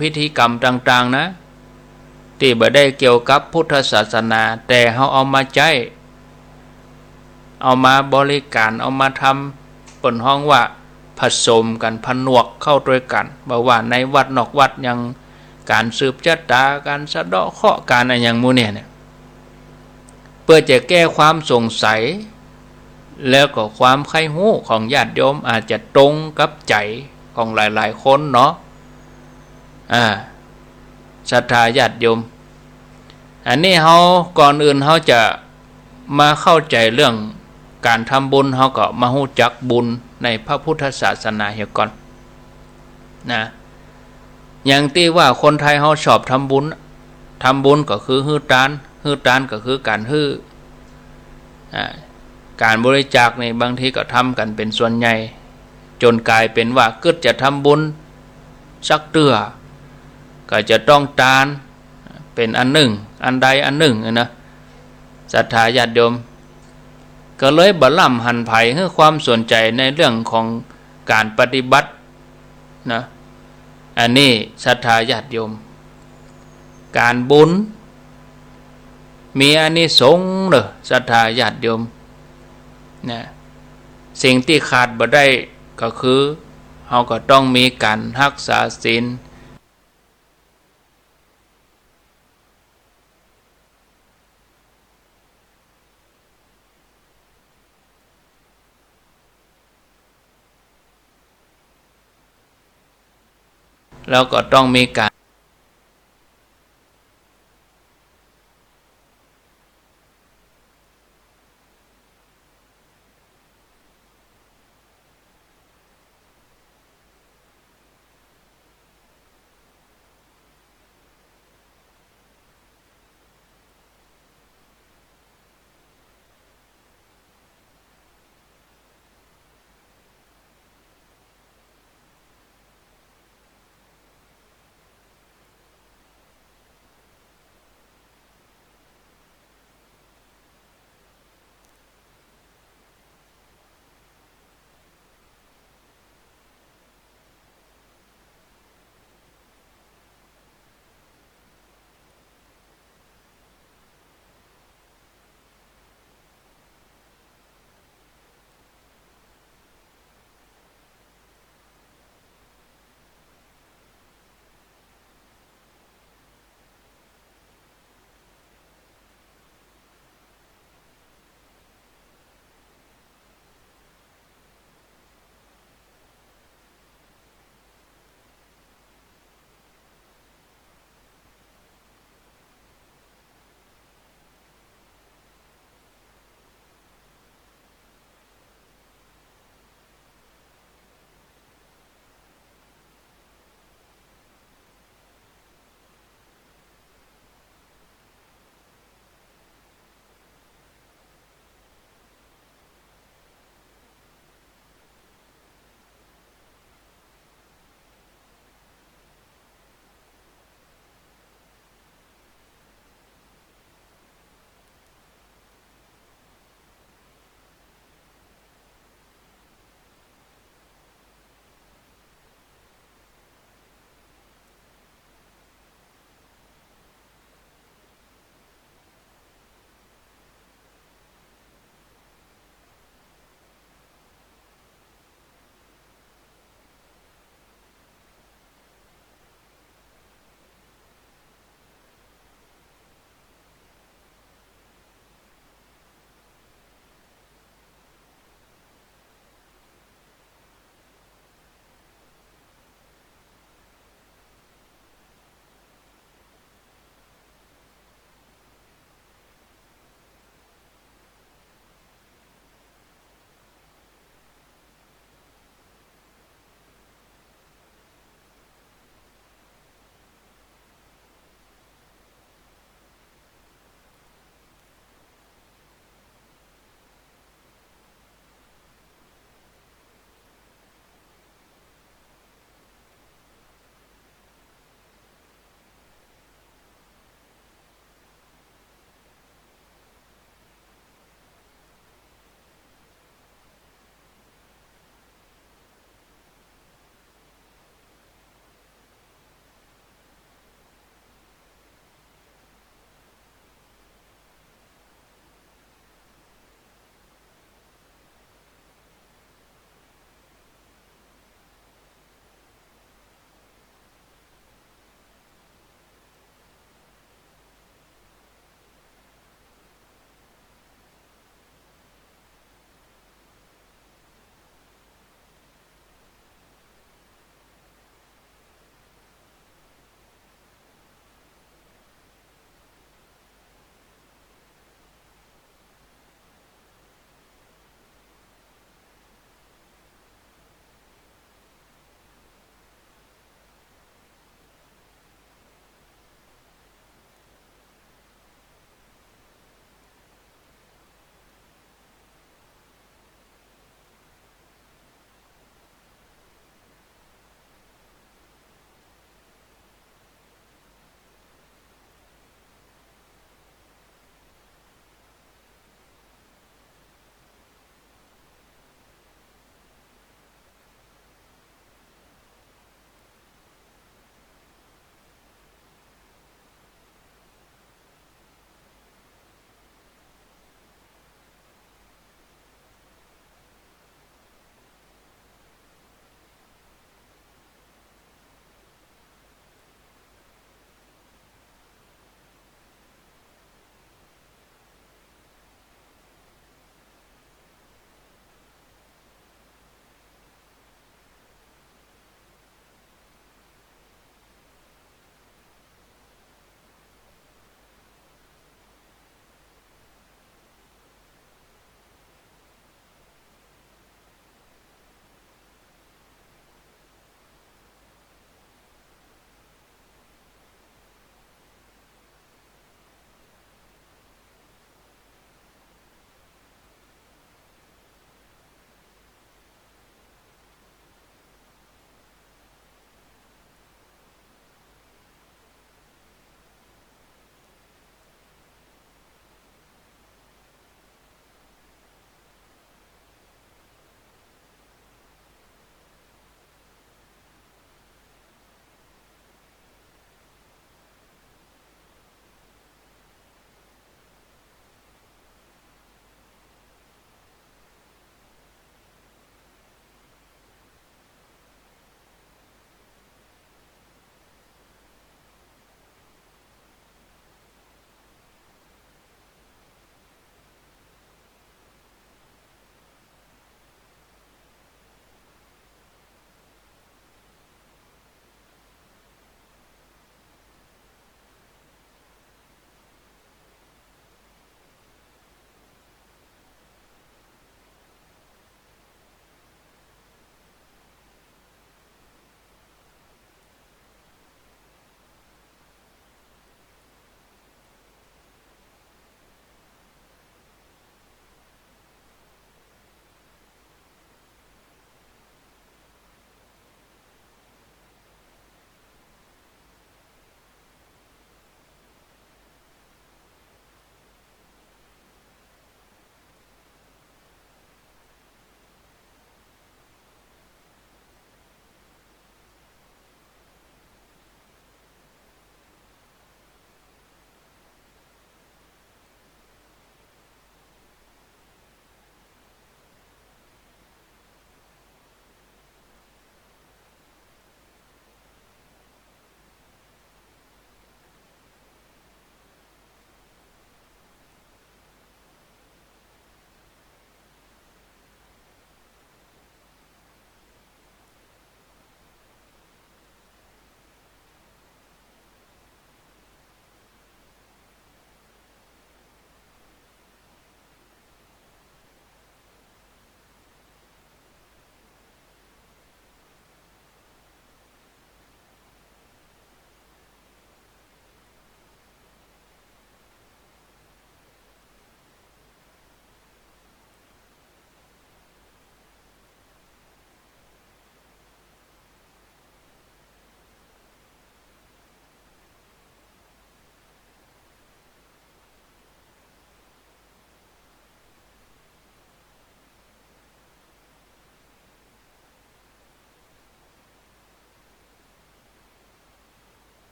พิธีกรรมต่างๆนะที่บ่ได้เกี่ยวกับพุทธศาสนาแต่เฮาเอามาใช้เอามาบริการเอามาทำเปิ่นห้องว่าผสมกันผนวกเข้าด้วยกันบ่ว่าในวัดนอกวัดยังการสืบชะตาการสะเดาะเคราะห์การอะไรอย่างมูเนี่ยเพื่อจะแก้ความสงสัยแล้วก็ความใคร่หู้ของญาติโยมอาจจะตรงกับใจของหลายๆคนเนาะศรัทธาญาติโยมอันนี้เฮาก่อนอื่นเฮาจะมาเข้าใจเรื่องการทำบุญเฮาก็มาฮู้จักบุญในพระพุทธศาสนาเฮียก่อนนะอย่างที่ว่าคนไทยเฮาชอบทำบุญก็คือฮื้อตานก็คือการฮื้อการบริจาคในบางทีก็ทำกันเป็นส่วนใหญ่จนกลายเป็นว่าเกิดจะทำบุญสักเตื้อก็จะต้องทานเป็นอันหนึ่งอันใดอันหนึ่งนะศรัทธาญาติโยมก็เลยบ่ล่ำหันไผ่ให้ความสนใจในเรื่องของการปฏิบัตินะอันนี้ศรัทธาญาติโยมการบุญมีอานิสงส์เด้อศรัทธาญาติโยมนะสิ่งที่ขาดบ่ได้ก็คือเฮาก็ต้องมีการรักษาศีลแล้วก็ต้องมีการ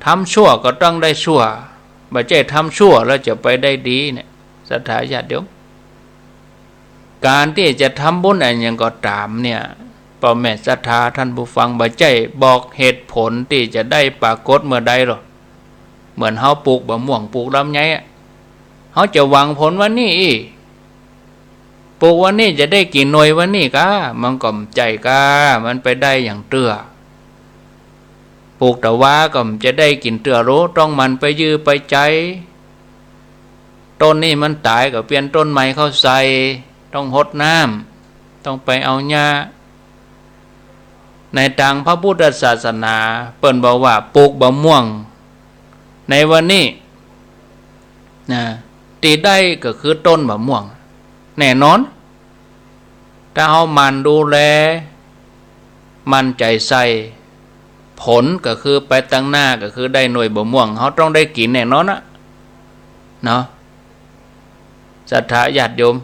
ทำชั่วก็ต้องได้ชั่วบ่ใช่ทำชั่วแล้วจะไปได้ดีเนี่ยศรัทธาญาติโยมการที่จะทำบุญอะไรอย่างก็ตามเนี่ยพ่อแม่ศรัทธาท่านผู้ฟังบ่ใช่บอกเหตุผลที่จะได้ปรากฏเมื่อใดหรอกเหมือนเฮาปลูกมะม่วงปลูกลำไยเฮาจะหวังผลวันนี้ปลูกวันนี้จะได้กี่หน่วยวันนี้กะมันก็ใจกะมันไปได้อย่างเตื้อปลูกแต่ว่าก็จะได้กินเตื้อรู้ต้องมันไปยื้อไปใจต้นนี้มันตายก็เปลี่ยนต้นใหม่เข้าใส่ต้องหดน้ำต้องไปเอาหญ้าในทางพระพุทธศาสนาเปิ้นบอกว่าปลูกมะม่วงในวันนี้นะตีได้ก็คือต้นมะม่วงแน่นอนถ้าเฮามันดูแลมันใจใส่ผลก็คือไปตั้งหน้าก็คือได้หน่วยมะม่วงเฮาต้องได้กินแน่นอนนะเนาะศรัทธาญาติโยม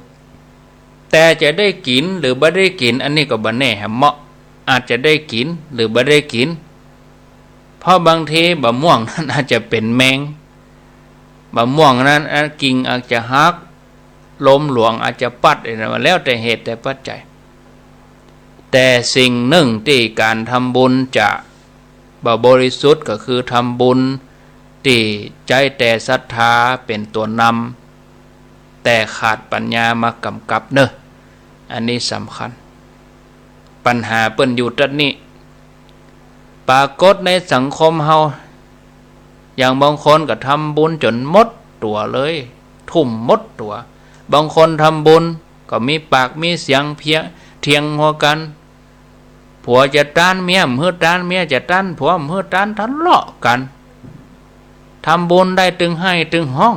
แต่จะได้กินหรือบ่ได้กินอันนี้ก็บ่แน่เหมาะอาจจะได้กินหรือบ่ได้กินเพราะบางทีมะม่วงนั้นอาจจะเป็นแมงมะม่วงนั้นกิ่งอาจจะหักลมหลวงอาจจะปัดอะไรมาแล้วแต่เหตุแต่ปัจจัยแต่สิ่งหนึ่งที่การทำบุญจะบริสุทธิ์ก็คือทำบุญที่ใจแต่ศรัทธาเป็นตัวนำแต่ขาดปัญญามากำกับเนอะอันนี้สำคัญปัญหาเปิ้นอยู่ตรงนี้ปรากฏในสังคมเฮาอย่างบางคนก็ทำบุญจนหมดตัวเลยทุ่มหมดตัวบางคนทำบุญก็มีปากมีเสียงเพียงเถียงหัวกันผัวจะต้านเมียเมื่อต้านเมียจะต้านผัวเมื่อต้านทะเลาะกันทำบุญได้ตึงให้ตึงห้อง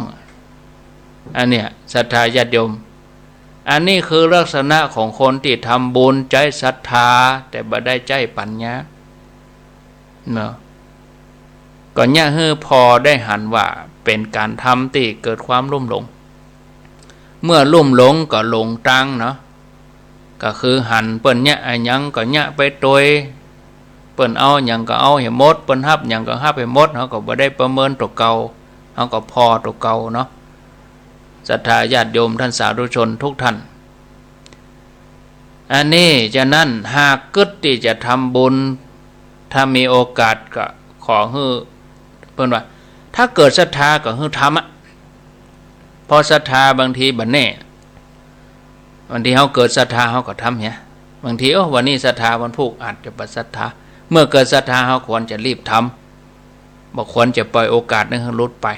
อันเนี้ยศรัทธาญาติโยมอันนี้คือลักษณะของคนที่ทำบุญใจศรัทธาแต่บ่ได้ใจปัญญาเนาะก็เนี่ยพอได้หันว่าเป็นการทำที่เกิดความลุ่มหลงเมื่อลุ่มหลงก็หลงตังเนาะก็คือหันเปิ้นเนี่ยอันยังก็เนี่ยไปโดยเปิ้นเอาหยังก็เอาให้หมดเปิ้นฮับหยังก็ฮับให้หมดเฮาก็บ่ได้ประเมินตัวเก่าเฮาก็พอตัวเก่าเนาะศรัทธาญาติโยมท่านสาธุชนทุกท่านอันนี้ฉะนั้นหากกึศที่จะทำบุญถ้ามีโอกาสก็ขอให้เพิ่นว่าถ้าเกิดศรัทธาก็ให้ทำพอศรัทธาบางทีบัดแน่บางทีเฮาเกิดศรัทธาเฮาก็ทำเนี่ยบางทีวันนี้ศรัทธาวันพุธอาจจะบ่ศรัทธาเมื่อเกิดศรัทธาเฮาควรจะรีบทำบ่ควรจะปล่อยโอกาสนั้นให้หลุดไป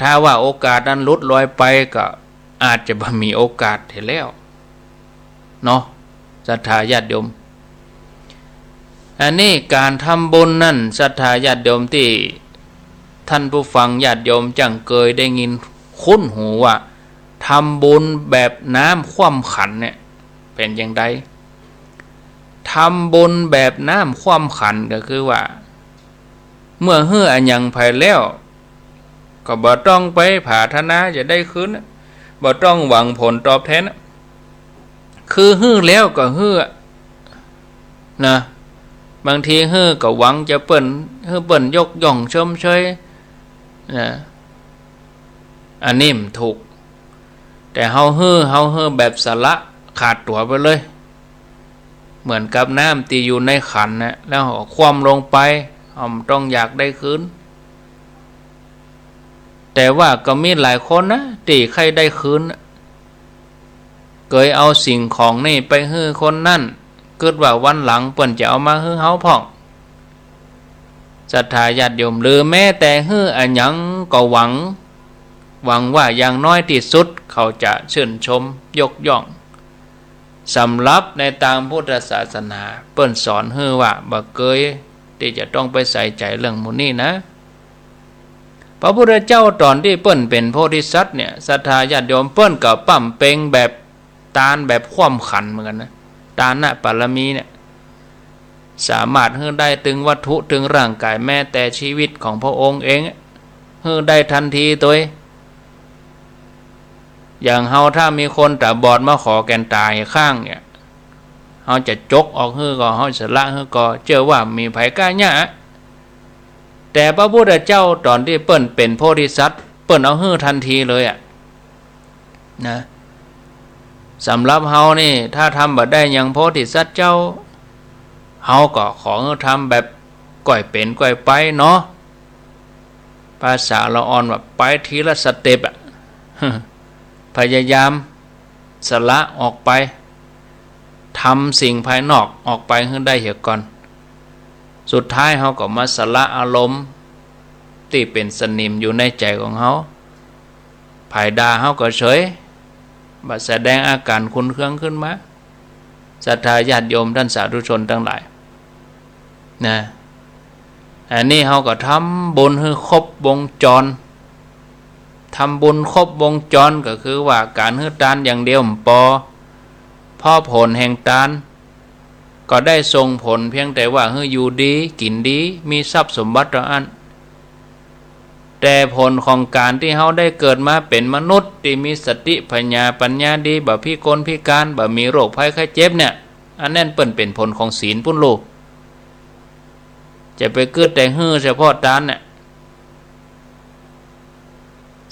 ถ้าว่าโอกาสนั้นหลุดลอยไปก็อาจจะบ่มีโอกาสเห็นแล้วเนาะศรัทธาญาติโยมอันนี้การทำบุญนั่นศรัทธาญาติโยมที่ท่านผู้ฟังญาติโยมจังเคยได้ยินคุ้นหูว่าทำบุญแบบน้ำคว่ำขันเนี่ยเป็นอย่างไรทำบุญแบบน้ำคว่ำขันก็คือว่าเมื่ออันยังไปแล้วก็บ่ต้องไปปรารถนาจะได้คืนบ่ต้องหวังผลตอบแทนคือแล้วก็นะบางทีก็หวังจะเปิ้นยกย่องชมเชยนะอันนี้มันถูกแต่เฮาแบบสละขาดตัวไปเลยเหมือนกับน้ำที่อยู่ในขันนะแล้วคว่ำลงไปต้องอยากได้คืนแต่ว่าก็มีหลายคนนะที่ใครได้คืนเคยเอาสิ่งของนี่ไปให้คนนั่นเกิดว่าวันหลังเปิ้นจะเอามาให้เฮาพ่องศรัทธาญาติโยมหรือแม้แต่ให้อันหยังก็หวังว่าอย่างน้อยที่สุดเขาจะชื่นชมยกย่องสำหรับในทางพุทธศาสนาเปิ้นสอนให้ว่าบ่เคยที่จะต้องไปใส่ใจเรื่องหมู่นี้นะพระพุทธเจ้าตอนที่เปิ้นเป็นโพธิสัตว์เนี่ยศรัทธาญาติโยมเปิ้นก็ปั้มเป่งแบบตาลแบบคว่ำขันเหมือนกันนะตานะปารมีเนี่ยสามารถให้ได้ถึงวัตถุถึงร่างกายแม้แต่ชีวิตของพระองค์เองให้ได้ทันทีตัวอย่างเฮาถ้ามีคนตาบอดมาขอแกนตายข้างเนี่ยเฮาจะจกออกก็เฮาสละก็เจอว่ามีไผกล้าหยะ แต่พระพุทธเจ้าตอนที่เปิ้นเป็นโพธิสัตว์เปิ้นเอาฮื้อทันทีเลยนะสำหรับเฮานี่ถ้าทำบ่ได้อย่างโพธิสัตว์เจ้าเฮาก็ขอทำแบบก่อยเป็นก่อยไปเนาะภาษาละอ่อนว่าไปทีละสเต็ปพยายามสละออกไปทำสิ่งภายนอกออกไปให้ได้เหี่ยก่อนสุดท้ายเฮาก็มาสละอารมณ์ที่เป็นสนิมอยู่ในใจของเฮาภายดาเฮาก็เฉยบัดแสดงอาการขุ่นเคืองขึ้นมาศรัทธาญาติโยมท่านสาธุชนทั้งหลายนะอันนี้เฮาก็ทำบุญให้ครบวงจรทำบุญครบวงจรก็คือว่าการให้ทานอย่างเดียวพอผลแห่งทานก็ได้ส่งผลเพียงแต่ว่าให้อยู่ดีกินดีมีทรัพย์สมบัติอันแต่ผลของการที่เฮาได้เกิดมาเป็นมนุษย์ที่มีสติปัญญาดีบ่พิกลพิการบ่มีโรคภัยไข้เจ็บเนี่ยอันนั้นเปิ้นเป็นผลของศีลพุ่นโลกจะไปเกิดแต่ฮื้อเฉพาะทานเนี่ย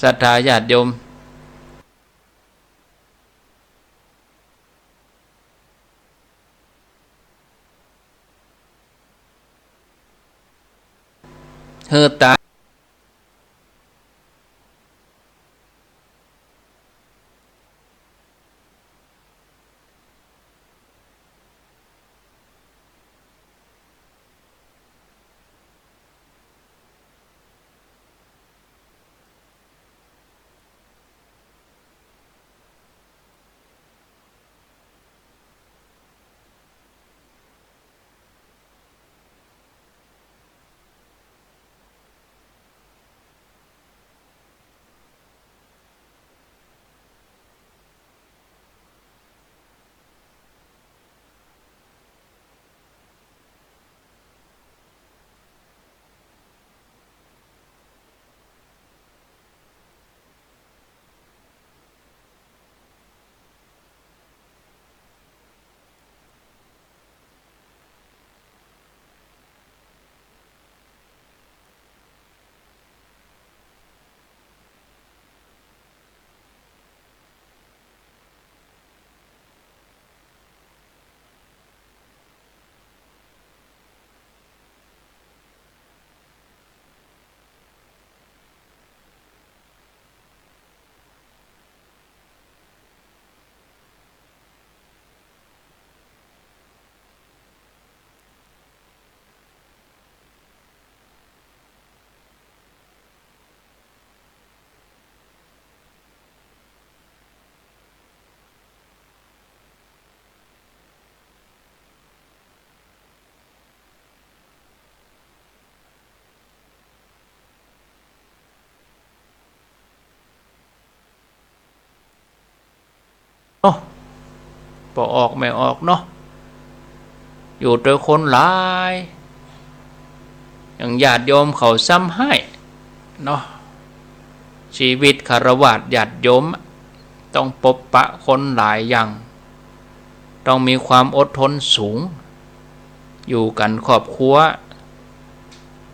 ศรัทธาญาติโยมฮื้อตาเนาะพอออกไม่ออกเนาะอยู่โดยคนหลายอย่างญาติโยมเขาซ้ำให้เนาะชีวิตคฤหัสถ์ญาติโยมต้องพบปะคนหลายอย่างต้องมีความอดทนสูงอยู่กันครอบครัว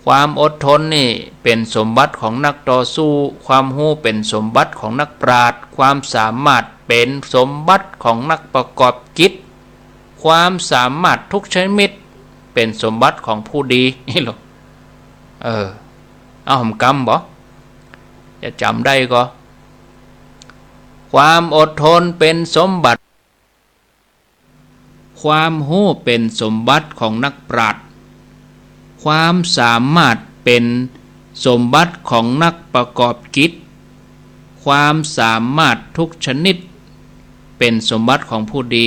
ความอดทนนี่เป็นสมบัติของนักต่อสู้ความรู้เป็นสมบัติของนักปราชญ์ความสามารถเป็นสมบัติของนักประกอบกิจความสามารถทุกชนิดเป็นสมบัติของผู้ดีนี่หรอเอาผมกำบ่จะจำได้ก็ความอดทนเป็นสมบัติความรู้เป็นสมบัติของนักปราชญ์ความสามารถเป็นสมบัติของนักประกอบกิจความสามารถทุกชนิดเป็นสมบัติของผู้ดี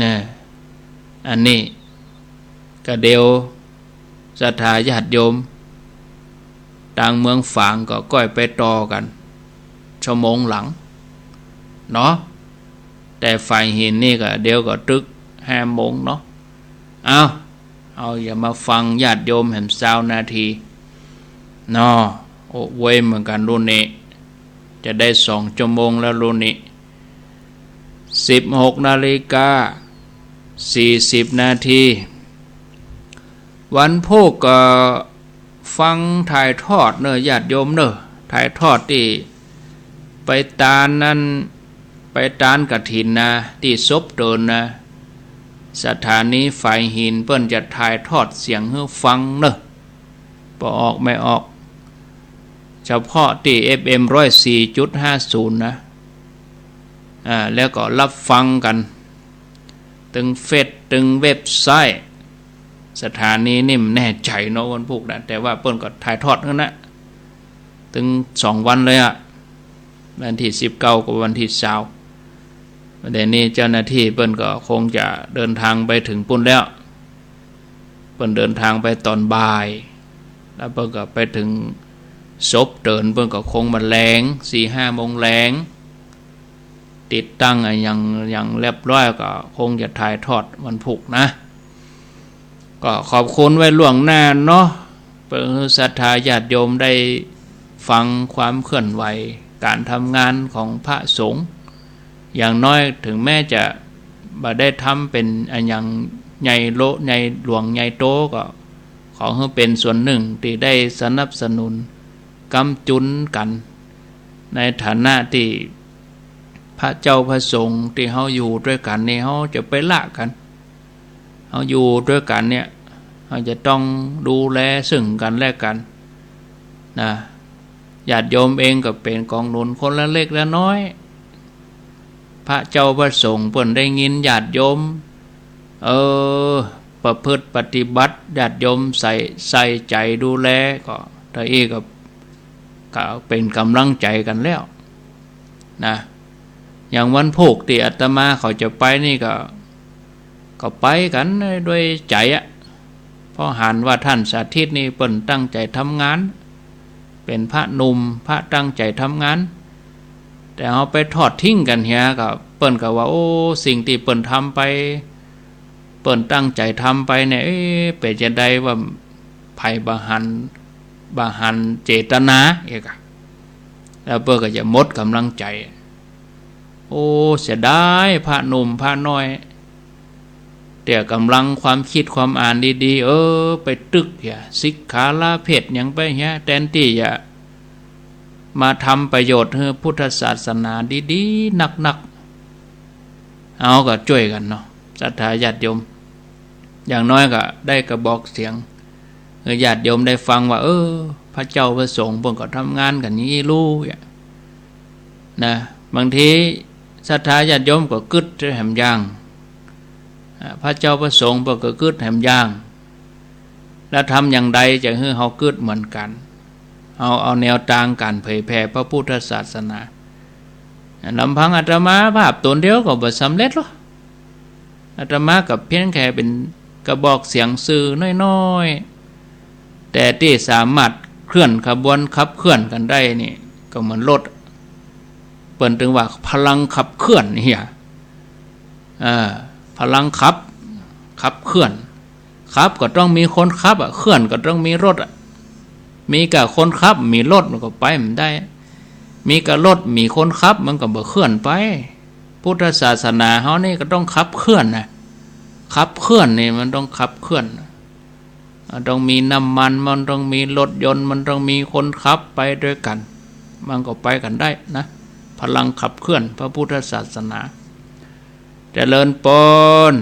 นะอันนี้ก็เดียวศรัทธาญาติโยมต่างเมืองฝางก็ก้อยไปต่อกันชั่วโมงหลังเนาะแต่ฝ่ายหินนี่ก็เดียวก็ตึก5 โมงเนาะเอาอย่ามาฟังญาติโยมแห่ง20 นาทีเนาะโอ้เว้ยเหมือนกันรุ่นนี้จะได้2 ชั่วโมงแล้วรุ่นนี้16:40 นาทีวันพุธก็ ฟังถ่ายทอดเนอะญาติโยมเนอะถ่ายทอดที่ไปตาลนั้นไปตานกฐินนะที่ศพเดินนะสถานีฝ่ายหินเปิ้นจะถ่ายทอดเสียงให้ฟังเนอะพอออกไม่ออกเฉพาะที่ FM 104.50 นะแล้วก็รับฟังกันตึงเฟซตึงเว็บไซต์สถานีนี่มันแน่ใจเนาะวันพุกนะแต่ว่าเปิ้นก็ถ่ายทอดนั่นนะถึง2 วันเลยวันที่19กับวันที่20ประเด็นนี้เจ้าหน้าที่เปิ้นก็คงจะเดินทางไปถึงปุ่นแล้วเปิ้นเดินทางไปตอนบ่ายแล้วเปิ้นก็ไปถึงศพเดินเปิ้นก็คงมาแลง 4-5 โมงแลงติดตั้งอย่างเรียบร้อยก็คงจะถ่ายทอดวันพุกนะก็ขอบคุณไว้ล่วงหน้าเนาะเพื่อศรัทธาญาติโยมได้ฟังความเคลื่อนไหวการทำงานของพระสงฆ์อย่างน้อยถึงแม้จะบ่ได้ทำเป็นอย่างใหญ่โลใหญ่หลวงใหญ่โตก็ขอให้เป็นส่วนหนึ่งที่ได้สนับสนุนกำจุนกันในฐานะที่พระเจ้าพระสงฆ์ที่เฮาอยู่ด้วยกันนี่เฮาจะไปละกันเฮาอยู่ด้วยกันเนี่ยเฮาจะต้องดูแลซึ่งกันและกันนะญาติโยมเองก็เป็นกองหนุนคนละเล็กละน้อยพระเจ้าพระสงฆ์เพิ่นได้ยินญาติโยมประพฤติปฏิบัติญาติโยมใส่ใจดูแลก็ถ้าอีกก็เป็นกำลังใจกันแล้วนะอย่างวันพุกที่อาตมาเขาจะไปนี่ก็ไปกันด้วยใจเพราะหันว่าท่านสาธิตนี่เปิ้นตั้งใจทำงานเป็นพระหนุ่มพระตั้งใจทำงานแต่เอาไปทอดทิ้งกันเฮียก็เปิ้นก็ว่าโอ้สิ่งที่เปิ้นทำไปเปิ้นตั้งใจทำไปเนี่ยเป็นจะได้ว่าภัยบาหันเจตนาเอกแล้วเปิ้นก็จะหมดกำลังใจโอ้เสียดายพระหนุ่มพระน้อยแต่กำลังความคิดความอ่านดีๆไปตึกอย่าสิกขาลาเพศยังไปเฮียแทนที่อย่ามาทำประโยชน์ให้พุทธศาสนาดีๆหนักๆเอาก็ช่วยกันเนาะศรัทธาญาติโยมอย่างน้อยก็ได้กระบอกเสียงญาติโยมได้ฟังว่าพระเจ้าพระสงฆ์เพิ่นก็ทำงานกันนี้รู้นะบางทีศรัทธาญาติโยมก็กึดแหมย่างพระเจ้าพระสงฆ์เพิ่นก็กึดแหมย่างแล้วทำอย่างใดจะให้เฮากึดเหมือนกันเอาแนวทางการเผยแผ่พระพุทธศาสนาลำพังอาตมาภาพตนเดียวก็บ่สำเร็จหรอกอาตมากับเพียงแค่เป็นกระบอกเสียงสื่อน้อยๆแต่ที่สามารถเคลื่อนขบวนขับเคลื่อนกันได้นี่ก็เหมือนรถเปิ้นถึงว่าพลังขับเคลื่อนนี่พลังขับเคลื่อนขับก็ต้องมีคนขับเคลื่อนก็ต้องมีรถมีกับคนขับมีรถมันก็ไปมันได้มีกับรถมีคนขับมันก็บ่เคลื่อนไปพุทธศาสนาเฮานี่ก็ต้องขับเคลื่อนนะขับเคลื่อนนี่มันต้องขับเคลื่อนต้องมีน้ำมันมันต้องมีรถยนต์มันต้องมีคนขับไปด้วยกันมันก็ไปกันได้นะพลังขับเคลื่อนพระพุทธศาสนาเจริญปน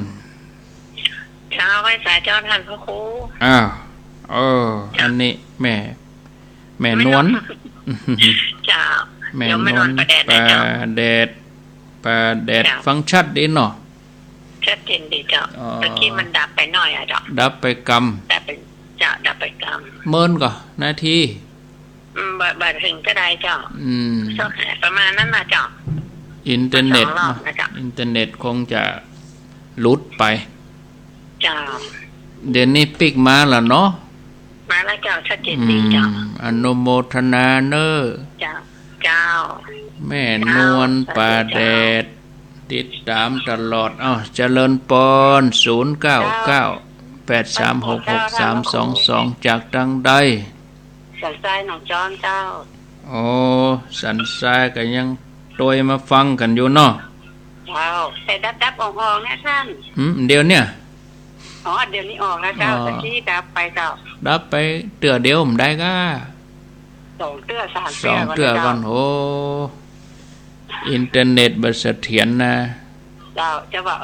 เช้าไว้สายเจ้าท่านพระครูอันนี้แม่นวลจ้าแม่นวลปลาแดดฟังชัดดีเนาะชัดเจนดีเจ้าตะกี้มันดับไปหน่อยจ้ะดับไปกรรมดับไปกรรมเมินก็นาทีบัดถึงก็ได้เจ้าสักประมาณนั้นนะเจ้าอินเทอร์เน็ตคงจะหลุดไปจ้าเดี๋ยวนี้ปิกมาแล้วเนาะมาแล้วเจ้าชัดเจนดีเจ้าอนุโมทนาเนอเจ้าแม่นวลป่าแดดติดตามตลอดเจริญปอน0998366322จากทางใดสันทรายหนองจอนเจ้าสันทรายก็ยังตัวมาฟังกันอยู่เนาะเจ้าแต่ดับอ่องๆนะท่านเดี๋ยวเนี่ย อ๋อเดี๋ยวนี้ออกแล้วเจ้าตะกี้ดับไปเจ้าดับไปเตือเดียวผมได้ก็2 เตื้อ3 ส เตื้ อ อง เตือก่อนโหอินเทอร์เน็ตบัดเสถียรนะเจ้าจะว่า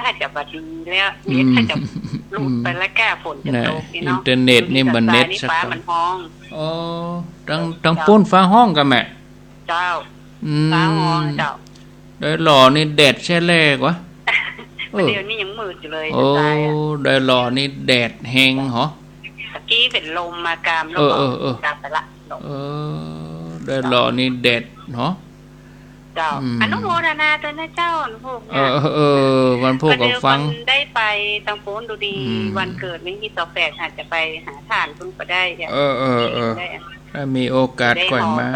ถ้าจะบัดดีแล้วนี่ถ้าจะลุกไปแล้วแก้ฝนจะตกนี่เนาะอินเทอร์เน็ตนี่บันเน็ตสักฟ้ามันห้องอ๋อตั้งปูนฟ้าห้องกันแม่เจ้าฟ้าห้องเจ้าโดยหล่อนี่แดดแช่แรกวะเดี๋ยวนี้ยังมืดอยู่เลยโอ้โดยหล่อนี่แดดแห้งเหรอตะกี้เป็นลมมากามแล้วก็กามไปละโดยหล่อนี่แดดเหรอเจ้าอนุโมทนาด้วยนะเจ้าพวกวันพวกกับฟังได้ไปตังโฟนดูดีวันเกิดวันที่28อาจจะไปหาทานคุณก็ได้ถ้ามีโอกาสก่อนมา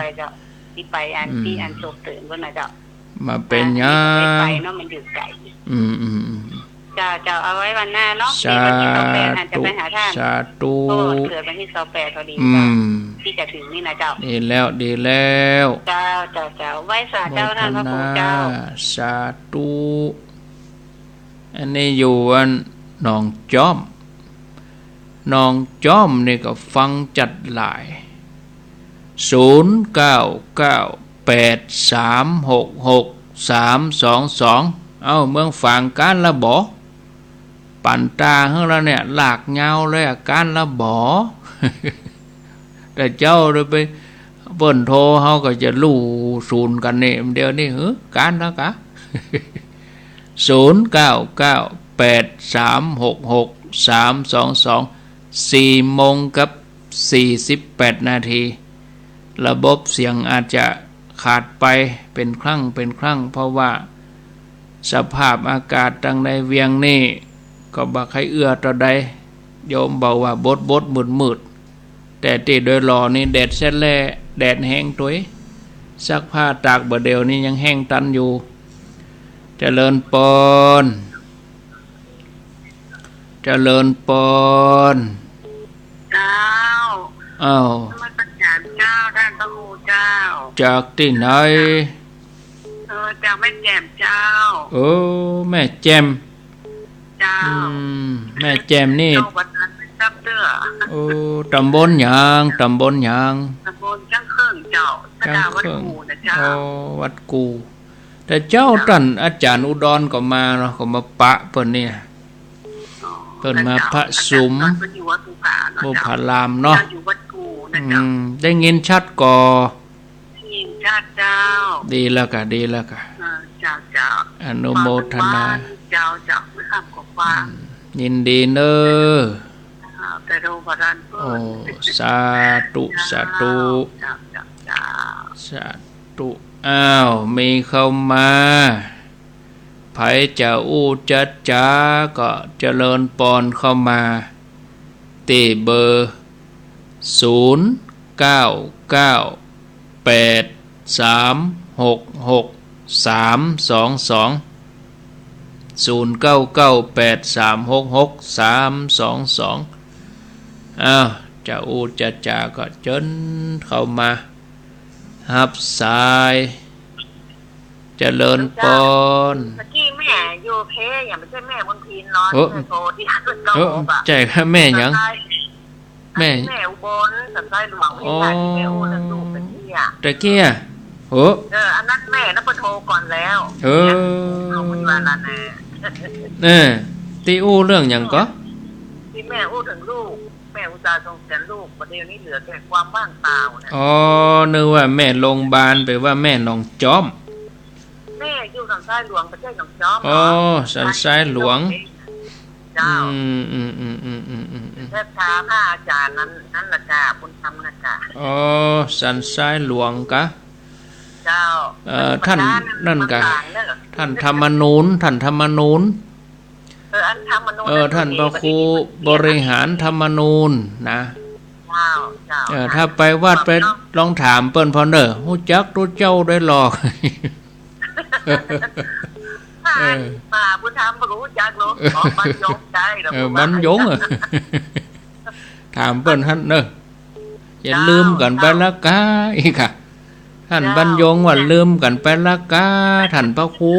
ที่ไปอันที่อันโศกตื่นบนน่ะเจ้ามาเป็นยังไปเนาะมันอยู่ไกลจะเอาไว้วันหน้าเนาะที่วันที่28อาจจะไปหาทานสาธุเกิดวันที่28พอดีที่จะถึงนี่นะเจ้าดีแล้วเจ้าไว้สาเจ้าท่านพระครูเจ้าสาธุอันนี้อยู่อันหนองจ้อมนี่ก็ฟังจัดหลาย0998366322เอาเมืองฝางการละบ่ปั่นตาของเราเนี่ยหลากเงาเลยการละบ่แต่เจ้าเลยไปเปิ้นโทรเฮาก็จะลู่ศูนย์กันนี่เดี๋ยวนี้การแล้วกะ0998366322 4:48 นาทีระบบเสียงอาจจะขาดไปเป็นครั้งเพราะว่าสภาพอากาศดังในเวียงนี่ก็บ่ใครเอื้อต่อใดโยมบอกว่าบดมืดแต่ที่โดยหล่อนี่แดดแซ่แลแดดแห้งตัวซักผ้าตากบ่เดียวนี่ยังแห้งตันอยู่เจริญปนเจ้าอ้าวมาประกาศเจ้าท่านพระครูเจ้าจากที่ไหนจากแม่แจ่มเจ้าแม่แจ่มเจ้าแม่แจ่มนี่ตำบลหยังตำบลจังเครื่องเจ้าวัดกูนะเจ้าวัดกูแต่เจ้าท่านอาจารย์อุดรก็มาเนาะก็มาปะเพิ่นเนี่ยเพิ่นมาพระสุมบุพารามเนาะได้ยินชัดก่อเจ้าดีแล้วกะเจ้าอนุโมทนาเจ้าไม่ข้ามกว่ายินดีเนอแต่โดบรันสาธุอ้าวมีเข้ามาไผจะอู้จัดจ้าก็เจริญปอนเข้ามาตีเบอร์0998366322อ้าวจะอู้จัดจ้าก็เจิญเข้ามาฮับสายเจริญปอนเมื่อกี้แม่อยู่เพอย่างไม่ใช่แม่บนพีนร้อนโทรที่เราใจแค่แม่ยังแม่อุบลสันไส้หลวงพี่ชายที่แม่อุเรื่องลูกเป็นที่แต่เกี้ยอันนั้นแม่นับโทรก่อนแล้วเอาคุณวานาตีอู้เรื่องอย่างก็ที่แม่อู้ถึงลูกแม่อุตส่าห์ส่งเสียลูกประเดี๋ยวนี้เหลือแต่ความว่างเปล่าเนี่ยนึกว่าแม่โรงพยาบาลไปว่าแม่หนองจอมแม่อยู่สันทรายหลวงประเทศหนองจอมสันทรายหลวงเจ้าแค่ท้าพระอาจารย์นั้นละกาบุญธรรมละกาสันทรายหลวงกะเจ้าท่านนั่นกะท่านธรรมนูญท่านพระครูบริหารธรรมนูญนะถ้าไปวัดไปลองถามเปิ้นพอเนอฮู้จักรู้เจ้าได้หรอกมาพุทธธรรมรู้จักรู้บรรยงใจบรรยงถามเปิ้นท่านเนออย่าลืมกันไปละกาอีกค่ะท่านบรรยงว่าลืมกันไปละกาท่านพระครู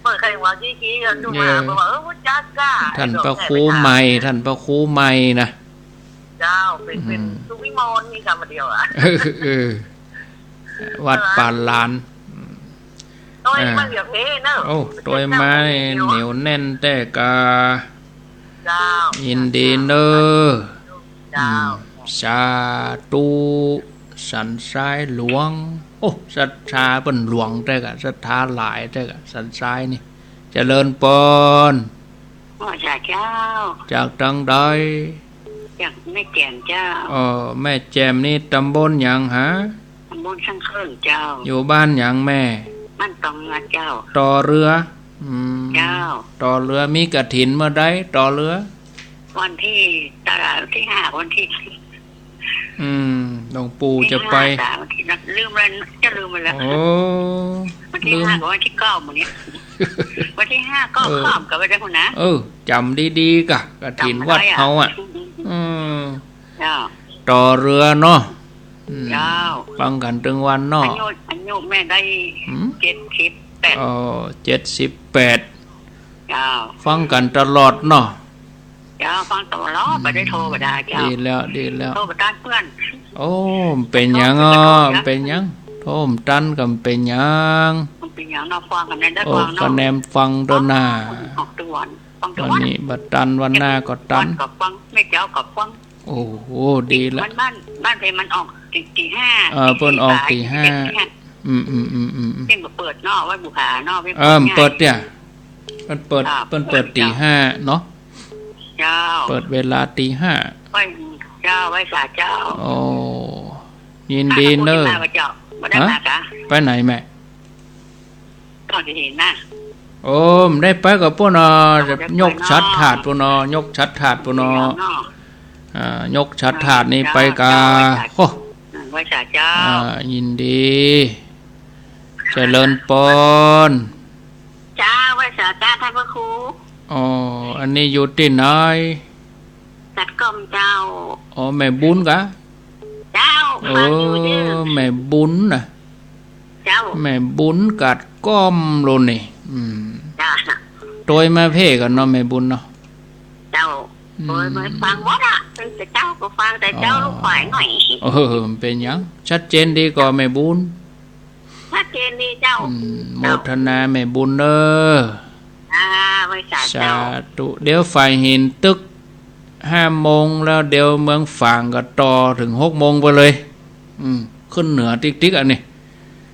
เปิดใครว ว่ากี้กันดูมาบอกว่าวุฒิจักก้าท่านพระครูใหม่ท่านพระครูใหม่นะเจ้าเป็นสุวิมลนี่คำเดียวอ่ะวัดปานลานตัวมันเหลือเพเนอะโอ้ตัวไม้เหนียวแน่นแต่กายินดีเนอสาธุสันทรายหลวงโอ้ศรัทธาเป็นหลวงแต่กะศรัทธาหลายแต่กะสันทรายนี่เจริญปนจากเจ้าจากตังใดจากแม่แจ่มเจ้าแม่แจ่มนี่ตำบลหยังฮะตำบลช่างเครื่องเจ้าอยู่บ้านหยังแม่บ้านตองงาเจ้าต่อเรือเจ้าต่อเรือมีกฐินเมื่อใดต่อเรือวันที่ตลาดที่5วันที่หลวงปู่จะไปลืมแล้วจะลืมไปแล้ววันที่5กับวันที่9มื้อนี้วันที่5ก็ข้ามกับไปได้พุ่นนะจำดีๆกะกฐินวัดเฮาอ่ะต่อเรือเนาะฟังกันถึงวันเนาะอายุแม่ได้78ฟังกันตลอดเนาะฟังตลอดไม่ได้โทรมาได้เจ้าดีแล้วโทรมาด้านเพื่อนโอ้เป็นหยังเป็นหยังโทรมตันกันเป็นหยังนอฟังกันได้ฟังเนาะคะแนนฟังเดินหน้าออกตัววันนี้บัดตันวันหน้าก็ตันกับฟังไม่เจ้ากับฟังโอ้โหดีแล้วบ้านเพลมันออกตี 5เพิ่นออกตี 5เพิ่นเปิดนอกไว้บุหานอกเปิดเนี่ยเพิ่นเปิดตี 5เนาะเปิดเวลาตี 5เจ้าไว้สาเจ้าโอ้ยินดีเนอะไปไหนแม่ก็จะเห็นนะโอ้ได้ไปกับพวกนอยกชัดถาดพวกนอยกชัดถาดพวกนอยกชัดถาดนี่ไปกาโอ้ไว้สาเจ้ายินดีเจริญปนจ้าไว้สาจ้าท่านพระครูอันนี้อยู่ที่ไหนจัดกรมเจ้าแม่บุญกะเจ้าแม่บุญน่ะเจ้าแม่บุญกัดก้อมโลนี่จ้าโดยมาเพ่กันเนาะแม่บุญเนาะเจ้าโดยมาฟังวัดอ่ะแต่เจ้าก็ฟังแต่เจ้าลูกฝ่ายหน่อยเป็นยังชัดเจนดีกว่าแม่บุญชัดเจนดีเจ้าโมทนาแม่บุญเด้อไว้สาธุเดี๋ยวฝ่ายหินตึก5 โมงแล้วเดี๋ยวเมืองฝางก็ต่อถึง6 โมงไปเลยขึ้นเหนือติ๊กๆอันนี้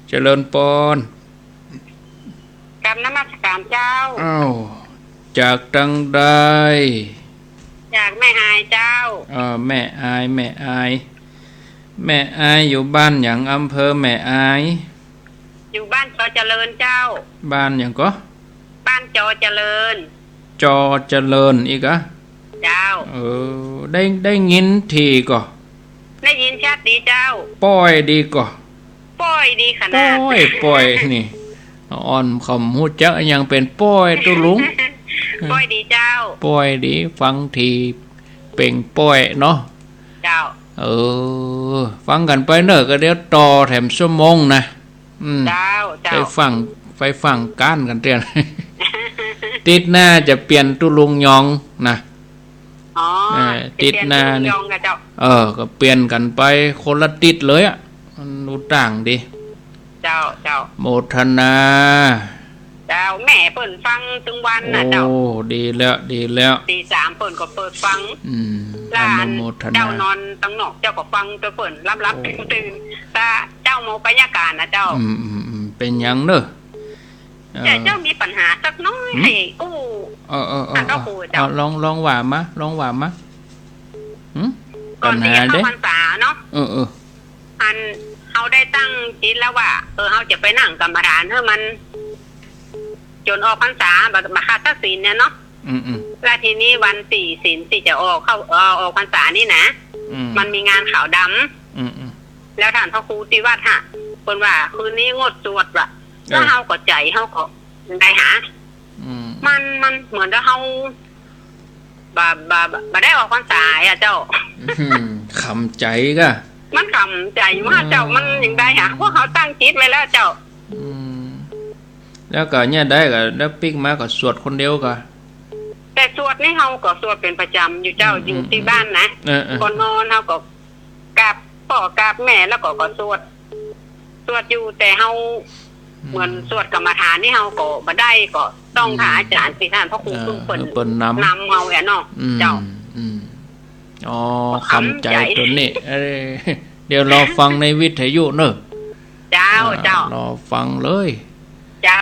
เจริญปนกรรมนมัสการเจ้าจากตังใดจากแม่อายเจ้าแม่อายอยู่บ้านอย่างอำเภอแม่อายอยู่บ้านจอเจริญเจ้าบ้านอย่างก็บ้านจอเจริญอีกอะเจ้าได้ยินทีก็ได้ยินชัดดีเจ้าป้อยดีก็ป้อยดีขนาดป้อยนี่อ่อนคำหูจักยังเป็นป้อยตุลุงป้อยดีเจ้าป้อยดีฟังทีเป่งป้อยเนาะเจ้าฟังกันไปเนอะก็เดี๋ยวต่อแถมชั่วโมงนะเจ้าไปฟังก้านกันเตียนติดหน้าจะเปลี่ยนตุลุงยองนะติดหน้านี่ก็เปลี่ยนกันไปคนละติดเลยอ่ะมันรู้ต่างดิเจ้าโมทนาเจ้าแม่เปิดฟังตึงวันนะเจ้าดีแล้วตี 3เปิดก็เปิดฟังลานเจ้านอนตั้งนอกเจ้าก็ฟังตัวเปิดรับตื่นตาเจ้าโมบรรยากาศนะเจ้าเป็นยังเนอะแต่เจ้ามีปัญหาสักน้อยให้ลองว่ามาก่อนที่จะเข้าพรรษาเนาะอันเขาได้ตั้งจิตแล้วว่าเขาจะไปนั่งกรรมฐานให้มันจนออกพรรษาแบบมาคาศีลเนี่ยเนาะแล้วทีนี้วัน4 ศีลที่จะออกพรรษานี่นะมันมีงานขาวดำแล้วท่านพระครูที่วัดฮะคนว่าคืนนี้งดสวดว่ะแล้วเขาก็ใจเขาก็ได้หามันเหมือนกับเขาบ่ได้ออกพรรษาอ่ะเจ้าคำใจก็มันคำใจว่าเจ้ามันยังได้หาพวกเขาตั้งจิตไว้แล้วเจ้า แล้วก็เนี่ยได้ก็แล้วปิ๊กมาก็สวดคนเดียวก็แต่สวดนี่เฮาก็สวดเป็นประจำอยู่เจ้าอยู่ที่บ้านนะก่อนนอนเฮาก็กราบพ่อกราบแม่แล้วก็สวดอยู่แต่เฮาเหมือนสวดกรรมฐานนี่เฮาก็บ่ได้ก็ต้องหาอาจารย์สิท่านพระครูเพิ่นนำเฮาเนาะเจ้าอ๋อคำใจตัวนี้เดี๋ยวรอฟังในวิทยุเนอะเจ้ารอฟังเลยจ้า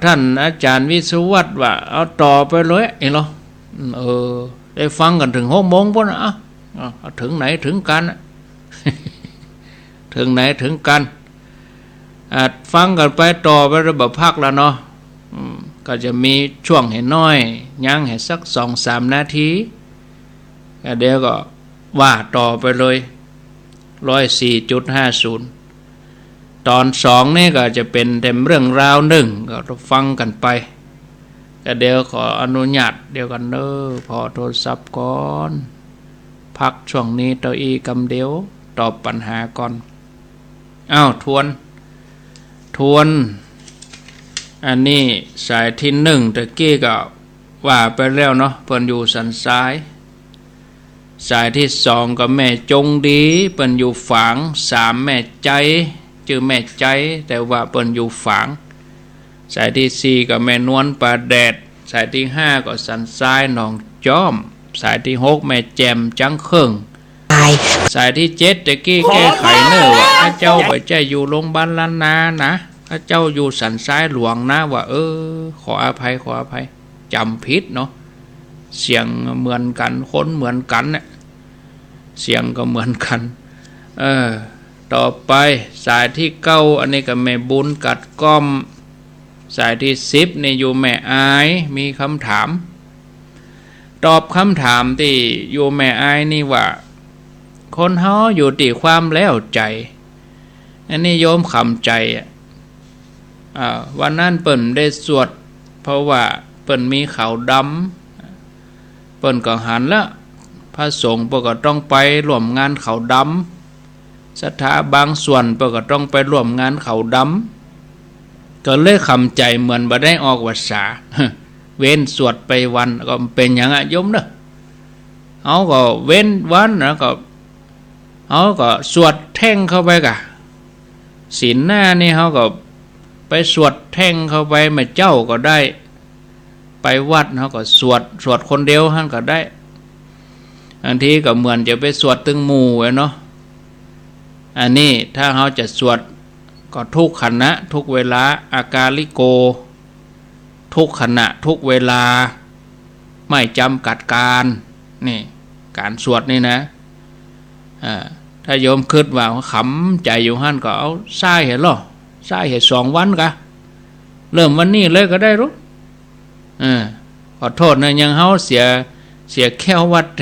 ท่านอาจารย์วิศวัตว่าเอาต่อไปเลยเองเหรอได้ฟังกันถึง6 โมงป่ะนะถึงไหนถึงกันถึงไหนถึงกันฟังกันไปต่อไประบบพักแล้วเนาะก็จะมีช่วงเห็นน้อยยังเห็นสัก2-3 นาทีเดี๋ยวก็ว่าต่อไปเลย104.50 ตอน2นี่ก็จะเป็นเต็มเรื่องราว1ก็ฟังกันไปแต่เดี๋ยวขออนุญาตเดี๋ยวกันเนอะพอโทรศัพท์ก่อนพักช่วงนี้ตัวอีกำเดียวตอบปัญหาก่อนทวนอันนี้สายที่1ตะกี้ก็ว่าไปแล้วเนาะเพิ่นอยู่สันซ้ายสายที่2ก็แม่จงดีเปิ้นอยู่ฝาง3แม่ใจชื่อแม่ใจแต่ว่าเปิ้นอยู่ฝางสายที่4ก็แม่นวลป่าแดดสายที่5ก็สันซ้ายหนองจ้อมสายที่6แม่แจมจังเคิงสายที่7ตะกี้แก้ไขเนอะว่าพระเจ้าไปใจอยู่โรงพยาบาลล้านนานะพระเจ้าอยู่สันซ้ายหลวงนะว่าขออภัยจำผิดเนาะเสียงเหมือนกันคนเหมือนกันเนี่ยเสียงก็เหมือนกันต่อไปสายที่9อันนี้ก็แม่บุญกัดก้อมสายที่10นี่อยู่แม่อายมีคำถามตอบคำถามที่อยู่แม่อายนี่ว่าคนเฮาอยู่ที่ความแล้วใจอันนี้โยมคำใจวันนั้นเปิ่นได้สวดเพราะว่าเปิ่นมีขาวดำเปิ่นก็หันละพระสงฆ์เปิ่นก็ต้องไปร่วมงานขาวดำศรัทธาบางส่วนเปิ่นก็ต้องไปร่วมงานขาวดำก็เลยคำใจเหมือนบ่ได้ออกวาษาเว้นสวดไปวันก็เป็นอย่างโยมเนอะเอาก็เว้นวันแล้วก็เอาก็สวดแท่งเข้าไปกะศีลหน้านี่เขาก็ไปสวดแท่งเข้าไปมาเจ้าก็ได้ไปวัดเขาก็สวดคนเดียวท่านก็ได้อันที่ก็เหมือนจะไปสวดตึงหมู่เนาะอันนี้ถ้าเขาจะสวดก็ทุกขณะทุกเวลาอากาลิโกทุกขณะทุกเวลาไม่จำกัดการนี่การสวดนี่นะถ้าโยมคิดว่าขำใจอยู่หั่นก็เอาใส่เห็นหรอใส่เห็น2 วันกะเริ่มวันนี้เลยก็ได้รู้ขอโทษนะยังเฮาเสียแก้ววัดแ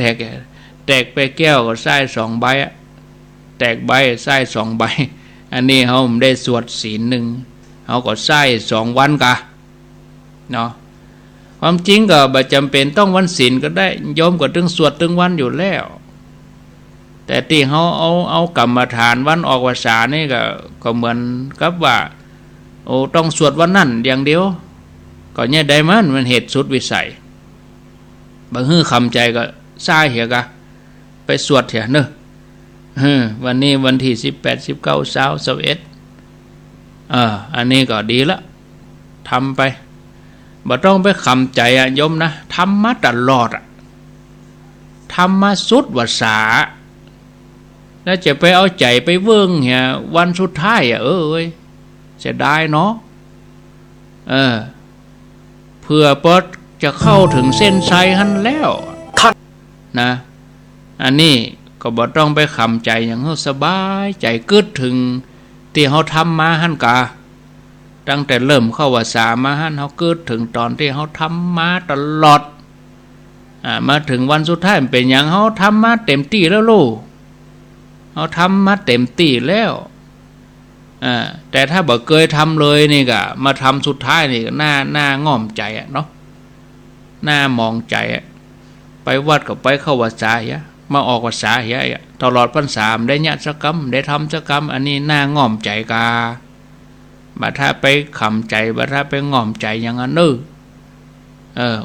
ตกไปแก้วก็ใส่2 ใบแตกใบใส่2 ใบอันนี้เฮาได้สวดศีล1เฮาก็ใส่2 วันกะเนาะความจริงก็บ่จำเป็นต้องวันศีลก็ได้โยมก็ถึงสวดถึงวันอยู่แล้วแต่ที่เขาเอากรรมฐานวันออกพรรษานี่ก็เหมือนกับว่าต้องสวดวันนั้นอย่างเดียวก็เนี่ยได้มันเหตุสุดวิสัยบางฮื้อคำใจก็ซ่าเหียกะไปสวดเถอะเนอะวันนี้วันที่18 19 20 21อันนี้ก็ดีละทำไปบ่ต้องไปคำใจโยมนะทำมาตลอดทำมาสุดวาษาแล้วจะไปเอาใจไปเวิ่งเหี่ยวันสุดท้ายจะได้เนาะเพื่อปอดจะเข้าถึงเส้นชัยหันแล้วนะอันนี้ก็บ่ต้องไปขำใจอย่างเฮาสบายใจกึดถึงที่เฮาทำมาหันกะตั้งแต่เริ่มเข้าวาษามาหันเฮากึดถึงตอนที่เฮาทำมาตลอดมาถึงวันสุดท้ายเป็นอย่างเฮาทำมาเต็มที่แล้วลูกเอาทำมาเต็มที่แล้วแต่ถ้าบ่เคยทำเลยนี่ก็มาทำสุดท้ายนี่ก็น่าง่อมใจเนาะน่ามองใจไปวัดก็ไปเข้าวาษามาออกวาษาตลอดพรรษาได้ญาติกรรมได้ทำกรรมอันนี้น่าง่อมใจกา บัดถ้าไปขำใจบัดถ้าไปง่อมใจอย่างนั้น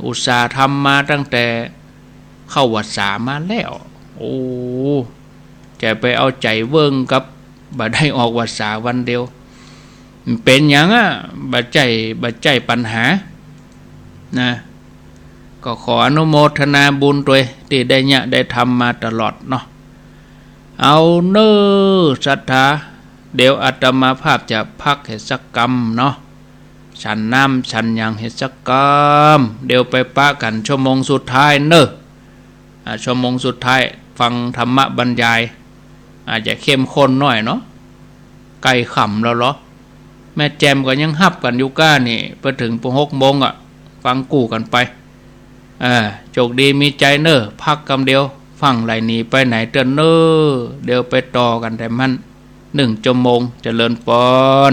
อุตส่าห์ทำมาตั้งแต่เข้าวัดสามาแล้วโอ้จะไปเอาใจเวิ้งกับบัดได้ออกวัดสาวันเดียวเป็นอย่างบัดใจปัญหานะก็ขออนุโมทนาบุญด้วยที่ได้เนี่ยได้ทำมาตลอดเนาะเอาเน้อศรัทธาเดี๋ยวอาตมาภาพจะพักเหตุสักกรรมเนาะฉันน้ำฉันยังเหตุสักกรรมเดี๋ยวไปปะกันชั่วโมงสุดท้ายเน้อชั่วโมงสุดท้ายฟังธรรมะบรรยายอาจจะเข้มข้นหน่อยเนาะไก่ขำแล้วเหรอแม่แจมก็ยังฮับกันอยู่ก้านี่ไปถึงปุ่6 โมงฟังกู่กันไปโชคดีมีใจเนอพักกำเดียวฟังไหลหนีไปไหนเตือนเนอเดี๋ยวไปต่อกันแต่มัน1 ชั่วโมงเจริญพร